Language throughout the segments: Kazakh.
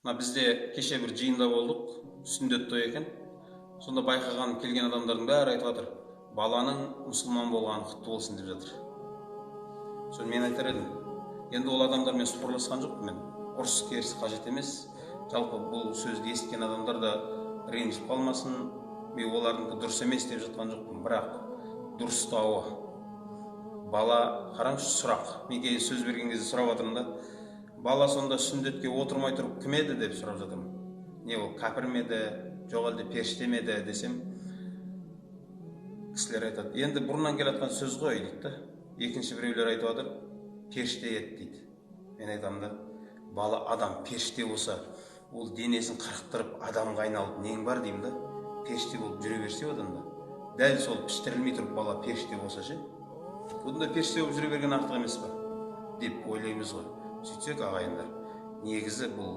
Bizde kеше bir жиында болдық, сүндет той екен. Сонда байқаған келген адамдардың бәрі айтып жатыр, баланың мұсылман болғаны құтты болсын деп жатыр. Соны мен айтар едім, енді ол адамдармен сұхбаттасқан жоқпын мен. Ұрыс керіс қажет емес. Жалпы бұл сөзді естіген адамдар да ренжіп қалмасын, мен олардың дұрыс емес деп жатқан жоқпын, бірақ дұрыстауы. Бала, қараңызшы, сұрақ. Мен кейін сөз берген кезде сұрап жатырмын да, бала сонда сүндетке отырмай тұрып кім еді деп сұрап жатырмын. Не ол, кәпір ме еді, жоқ әлде періште ме еді десем, кісілер айтады, енді бұрыннан келатқан сөз ғой дейді. Екінші біреулер айтып жатыр, періште еді дейді. Мен айтамын да, бала адам періште болса, ол денесін қырықтырып адамға айналып нең бар деймін да, періште болып жүре берсе одан да. Дәл сол піштірілмей тұрып бала періште болса ше, бұнда періште болып жүре берген артық емес па деп ойлаймыз ғой. Сөйтсек, ағайындар, негізі бұл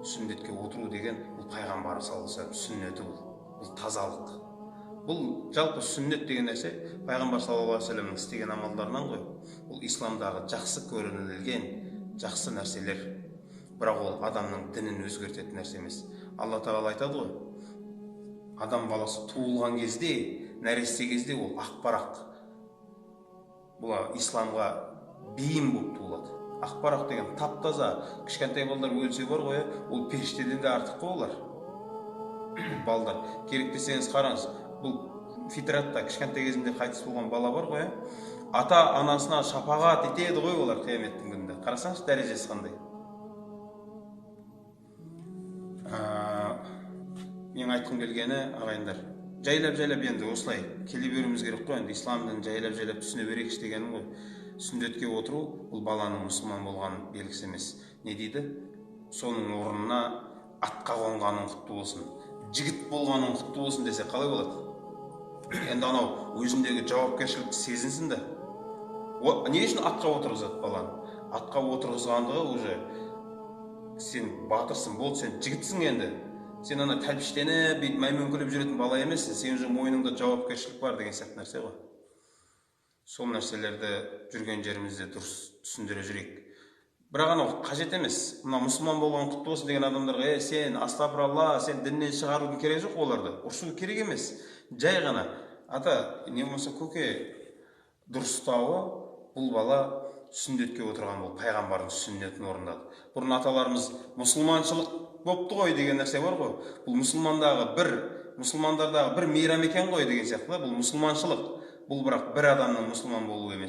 сүндетке отыру деген бұл пайғамбар саллаллаху алейхи сүннеті, бұл тазалық. Бұл жалпы сүннет деген нәрсе пайғамбар саллаллаху алейхи вассаламның істеген амалдарынан ғой. Бұл исламдағы жақсы көрінілген жақсы нәрселер. Бірақ ол адамның дінін өзгертетін нәрсе емес. Алла тағала айтады ғой, адам баласы туылған кезде, нәресте кезде ол ақпарақ. Бұл исламға бейім болып туылады. Ақпарақ деген тап-таза, кішкентай балдар өлсе бар ғой, ол періштеден де артық қой олар. Балдар, керек десеңіз қараңыз, бұл фитратта кішкентай кезінде қайтыс болған бала бар ғой, ата анасына шапағат етеді ғой олар қияметтің күнінде. Қарасаңыз, дәрежесі қандай. Мен айтқым келгені, ағайындар, жайлап-жайлап енді осылай келе беруіміз керек қой, енді исламдың жайлап-жайлап түсіне берейікші дегенім ғой. Сүндетке отыру, бұл баланың мұсылман болған белгісі емес. Не дейді? Соның орнына атқа қонғаның құтты болсын, жігіт болғаның құтты болсын десе қалай болады? Енді анау өзіндегі жауапкершілікті сезінсін да. Не үшін атқа отырғызады баланы? Атқа отырғызғандығы уже сен батырсың, болды, сен жігітсің енді. Сен ана тәлпіштеніп, мәймөңкелеп жүретін бала емессің, сен уже мойныңда жауапкершілік бар деген сияқты нәрсе ғой. Сол нәрселерді жүрген жерімізде дұрыс түсіндіре жүрейік. Бірақ анау қажет емес. Мына мұсылман болған құтты болсын деген адамдарға, сен астағфиралла, сен діннен шығарудың керек жоқ оларды. Ұрсу керек емес. Жай ғана, ата, не болмаса көке, дұрыстауы, бұл бала сүндетке отырған, бұл пайғамбардың сүннетін орындады. Бұрын аталарымыз мұсылманшылық бопты ғой деген нәрсе бар ғой. Бұл мұсылмандардағы бір мейрам екен ғой деген сияқты. Бұл мұсылманшылық. Бұл бірақ бір адамның мұсылман болуы емес.